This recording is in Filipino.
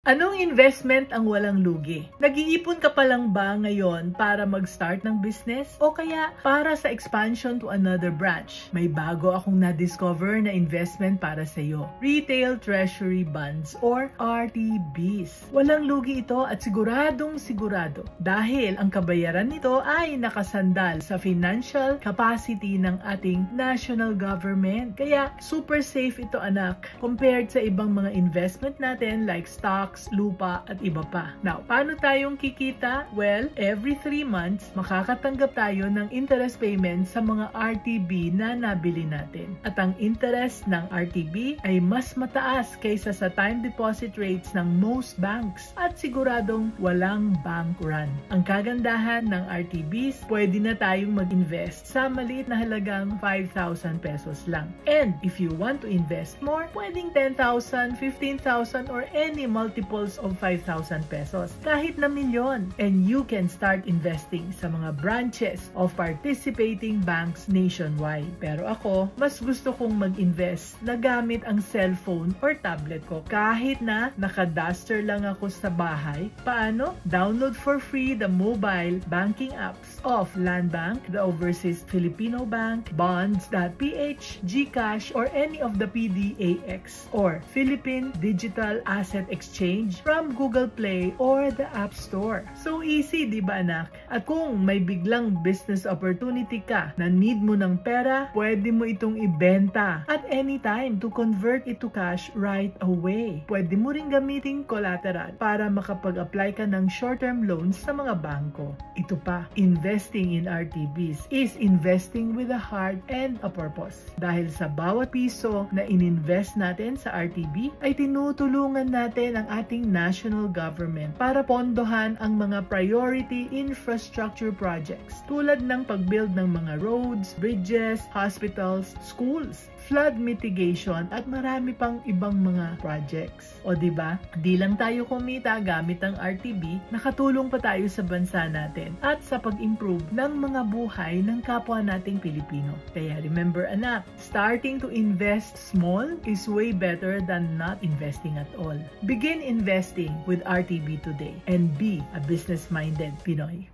Anong investment ang walang lugi? Nag-iipon ka pa lang ba ngayon para mag-start ng business? O kaya para sa expansion to another branch? May bago akong na-discover na investment para sa iyo. Retail Treasury Bonds or RTBs. Walang lugi ito at siguradong sigurado dahil ang kabayaran nito ay nakasandal sa financial capacity ng ating national government. Kaya super safe ito anak compared sa ibang mga investment natin like stocks, lupa at iba pa. Now, paano tayong kikita? Well, every 3 months, makakatanggap tayo ng interest payment sa mga RTB na nabili natin. At ang interest ng RTB ay mas mataas kaysa sa time deposit rates ng most banks at siguradong walang bank run. Ang kagandahan ng RTBs, pwede na tayong mag-invest sa maliit na halagang 5,000 pesos lang. And if you want to invest more, pwedeng 10,000, 15,000 or any multiples of 5,000 pesos, kahit na milyon. And you can start investing sa mga branches of participating banks nationwide. Pero ako, mas gusto kong mag-invest na gamit ang cellphone or tablet ko kahit na naka-duster lang ako sa bahay. Paano? Download for free the mobile banking apps of Land Bank, the Overseas Filipino Bank, Bonds.ph, GCash, or any of the PDAX or Philippine Digital Asset Exchange from Google Play or the App Store. So easy, di ba anak? At kung may biglang business opportunity ka na need mo ng pera, pwede mo itong ibenta at anytime to convert it to cash right away. Pwede mo ring gamitin collateral para makapag-apply ka ng short-term loans sa mga bangko. Ito pa, investing in RTBs is investing with a heart and a purpose. Dahil sa bawat piso na ininvest natin sa RTB, ay tinutulungan natin ang ating national government para pondohan ang mga priority infrastructure projects tulad ng pag-build ng mga roads, bridges, hospitals, schools, flood mitigation at marami pang ibang mga projects. O diba? Di lang tayo kumita gamit ang RTB, nakatulong pa tayo sa bansa natin at sa pag-improve ng mga buhay ng kapwa nating Pilipino. Kaya remember anak, starting to invest small is way better than not investing at all. Begin investing with RTB today and be a business-minded Pinoy.